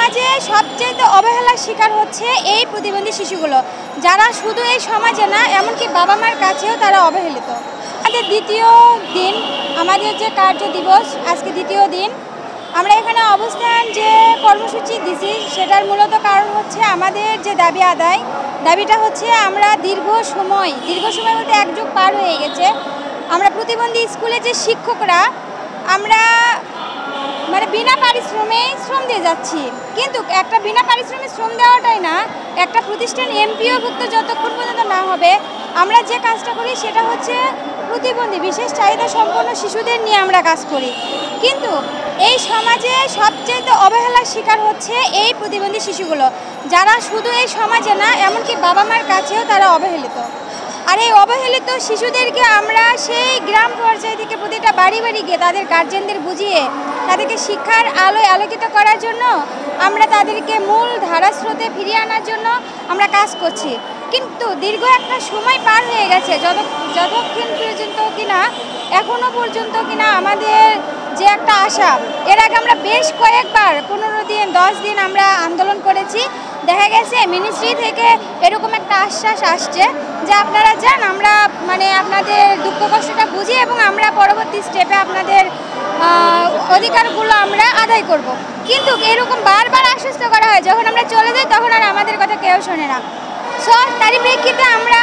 সমাজে সবচেয়ে অবহেলার শিকার হচ্ছে এই প্রতিবন্ধী শিশুগুলো, যারা শুধু এই সমাজে না এমনকি বাবা মার কাছেও তারা অবহেলিত। আমাদের দ্বিতীয় দিন, আমাদের যে কার্য দিবস, আজকে দ্বিতীয় দিন আমরা এখানে অবস্থান যে কর্মসূচি দিছি, সেটার মূলত কারণ হচ্ছে আমাদের যে দাবি আদায়। দাবিটা হচ্ছে আমরা দীর্ঘ সময় বলতে 1 যুগ পার হয়ে গেছে, আমরা প্রতিবন্ধী স্কুলে যে শিক্ষকরা আমরা বিনা পারিশ্রমে শ্রম দিয়ে যাচ্ছি, কিন্তু একটা বিনা পারিশ্রমিক শ্রম দেওয়াটাই না, একটা প্রতিষ্ঠান এমপিওভুক্ত যতক্ষণ পর্যন্ত না হবে আমরা যে কাজটা করি সেটা হচ্ছে প্রতিবন্ধী বিশেষ চাহিদা সম্পন্ন শিশুদের নিয়ে আমরা কাজ করি। কিন্তু এই সমাজে সবচেয়ে অবহেলার শিকার হচ্ছে এই প্রতিবন্ধী শিশুগুলো, যারা শুধু এই সমাজে না এমনকি বাবা মার কাছেও তারা অবহেলিত। আর এই অবহেলিত শিশুদেরকে আমরা সেই গ্রাম পর্যায় থেকে প্রতিটা বাড়ি বাড়ি গিয়ে তাদের গার্জেনদের বুঝিয়ে তাদেরকে শিক্ষার আলোয় আলোকিত করার জন্য আমরা তাদেরকে মূল ধারাস্রোতে ফিরিয়ে আনার জন্য আমরা কাজ করছি। কিন্তু দীর্ঘ একটা সময় পার হয়ে গেছে, যতক্ষণ পর্যন্ত কিনা এখনও পর্যন্ত কিনা আমাদের যে একটা আশা, এর আগে আমরা বেশ কয়েকবার 15 দিন 10 দিন আমরা আন্দোলন করেছি, দেখা গেছে মিনিস্ট্রি থেকে এরকম একটা আশ্বাস আসছে যে আপনারা যান, আমরা আপনাদের দুঃখ কষ্টটা বুঝি এবং আমরা পরবর্তী স্টেপে আপনাদের অধিকারগুলো আমরা আদায় করব। কিন্তু এরকম বারবার আশ্বস্ত করা হয়, যখন আমরা চলে যাই তখন আর আমাদের কথা কেউ শোনে না। সো তারই প্রেক্ষিতে আমরা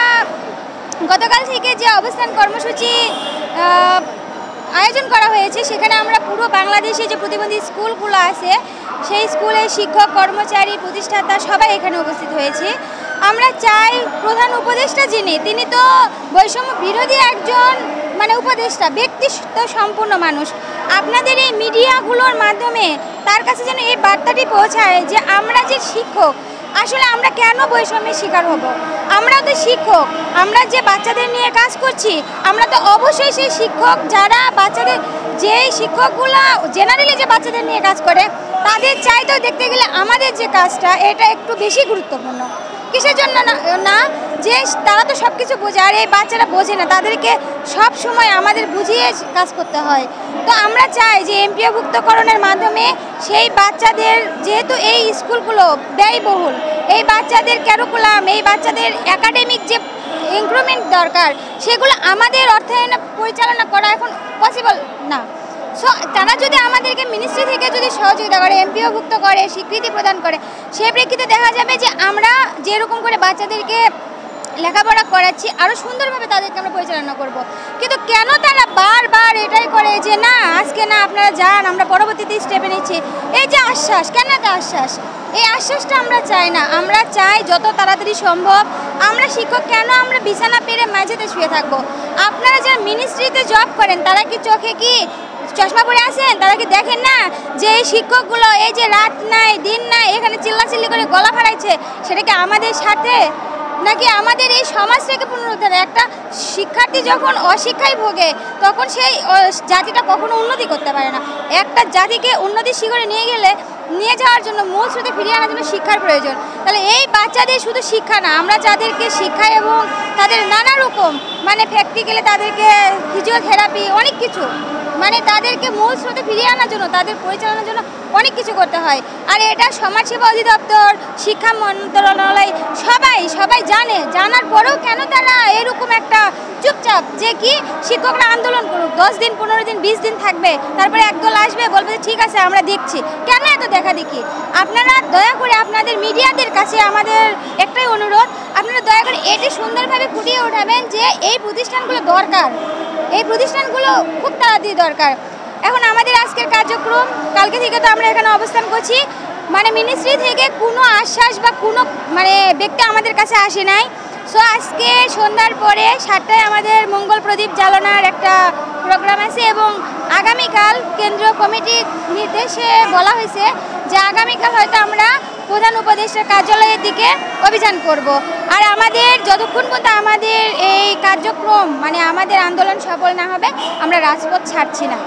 গতকাল থেকে যে অবস্থান কর্মসূচি আয়োজন করা হয়েছে, সেখানে আমরা পুরো বাংলাদেশে যে প্রতিবন্ধী স্কুলগুলো আছে সেই স্কুলে শিক্ষক, কর্মচারী, প্রতিষ্ঠাতা সবাই এখানে উপস্থিত হয়েছে। আমরা চাই প্রধান উপদেষ্টা যিনি, তিনি তো বৈষম্য বিরোধী একজন উপদেষ্টা, ব্যক্তিত্ব সম্পূর্ণ মানুষ। আপনাদের এই মিডিয়াগুলোর মাধ্যমে তার কাছে যেন এই বার্তাটি পৌঁছায় যে আমরা যে শিক্ষক, আসলে আমরা কেন বৈষম্যের শিকার হব? আমরা তো শিক্ষক, আমরা যে বাচ্চাদের নিয়ে কাজ করছি, আমরা তো অবশ্যই সেই শিক্ষক যারা বাচ্চাদের, যে শিক্ষকগুলো জেনারেলি যে বাচ্চাদের নিয়ে কাজ করে তাদের চাইতেও দেখতে গেলে আমাদের যে কাজটা এটা একটু বেশি গুরুত্বপূর্ণ। কিসের জন্য না যে তারা তো সব কিছু বোঝে, আর এই বাচ্চারা বোঝে না, তাদেরকে সব সময় আমাদের বুঝিয়ে কাজ করতে হয়। তো আমরা চাই যে এমপিওভুক্তকরণের মাধ্যমে সেই বাচ্চাদের, যেহেতু এই স্কুলগুলো ব্যয়বহুল, এই বাচ্চাদের ক্যারিকুলাম, এই বাচ্চাদের একাডেমিক যে ইমপ্রুভমেন্ট দরকার, সেগুলো আমাদের অর্থায়নে পরিচালনা করা এখন পসিবল না। সো তারা যদি আমাদেরকে মিনিস্ট্রি থেকে যদি সহযোগিতা করে, এমপিওভুক্ত করে, স্বীকৃতি প্রদান করে, সেই প্রেক্ষিতে দেখা যাবে যে আমরা যেরকম করে বাচ্চাদেরকে লেখাপড়া করাচ্ছি আরও সুন্দরভাবে তাদেরকে আমরা পরিচালনা করব। কিন্তু কেন তারা বারবার এটাই করে যে না আজকে না, আপনারা যান, আমরা পরবর্তীতে স্টেপে নিচ্ছি, এই যে আশ্বাস, কেন একটা আশ্বাস? এই আশ্বাসটা আমরা চাই না। আমরা চাই যত তাড়াতাড়ি সম্ভব আমরা শিক্ষক, কেন আমরা বিছানা পেরে মাঝেতে শুয়ে থাকবো? আপনারা যারা মিনিস্ট্রিতে জব করেন তারা কি চোখে কি চশমা পরে আছেন? তারা কি দেখেন না যে এই শিক্ষকগুলো এই যে রাত নাই দিন নাই এখানে চিল্লাচিল্লি করে গলা ফাড়াইছে, সেটা কি আমাদের সাথে, নাকি আমাদের এই সমাজটাকে পুনরুদ্ধার? একটা শিক্ষার্থী যখন অশিক্ষায় ভোগে তখন সেই জাতিটা কখনো উন্নতি করতে পারে না। একটা জাতিকে উন্নতির শিখরে নিয়ে যাওয়ার জন্য, মূল স্রোতে ফিরিয়ে আনার জন্য শিক্ষার প্রয়োজন। তাহলে এই বাচ্চাদের শুধু শিক্ষা না, আমরা যাদেরকে শিক্ষা এবং তাদের নানা রকম প্র্যাকটিক্যালি তাদেরকে ফিজিওথেরাপি অনেক কিছু তাদেরকে মূল স্রোতে ফিরিয়ে আনার জন্য, তাদের পরিচালনার জন্য অনেক কিছু করতে হয়। আর এটা সমাজসেবা অধিদপ্তর, শিক্ষা মন্ত্রণালয় সবাই জানার পরেও কেন তারা এরকম একটা চুপচাপ, যে কি শিক্ষকরা আন্দোলন করুক, 10 দিন 15 দিন 20 দিন থাকবে, তারপরে একদল আসবে বলবে ঠিক আছে আমরা দেখছি, কেন এত দেখা দেখি? আপনারা দয়া করে আপনাদের মিডিয়াদের কাছে আমাদের একটাই অনুরোধ, আপনারা দয়া করে এটি সুন্দরভাবে ফুটিয়ে ওঠাবেন যে এই প্রতিষ্ঠানগুলো দরকার, এই প্রতিষ্ঠানগুলো খুব তাড়াতাড়ি দরকার। এখন আমাদের আজকের কার্যক্রম, কালকে থেকে তো আমরা এখানে অবস্থান করছি, মিনিস্ট্রি থেকে কোনো আশ্বাস বা কোনো ব্যক্তি আমাদের কাছে আসে নাই। সো আজকে সন্ধ্যার পরে 7টায় আমাদের মঙ্গল প্রদীপ জ্বালানোর একটা প্রোগ্রাম আছে এবং আগামীকাল কেন্দ্রীয় কমিটির নির্দেশে বলা হয়েছে যে আগামীকাল হয়তো আমরা প্রধান উপদেষ্টার কার্যালয়ের দিকে অভিযান করব। আর আমাদের যতক্ষণ পর্যন্ত আমাদের এই কার্যক্রম আমাদের আন্দোলন সফল না হবে আমরা রাজপথ ছাড়ছি না।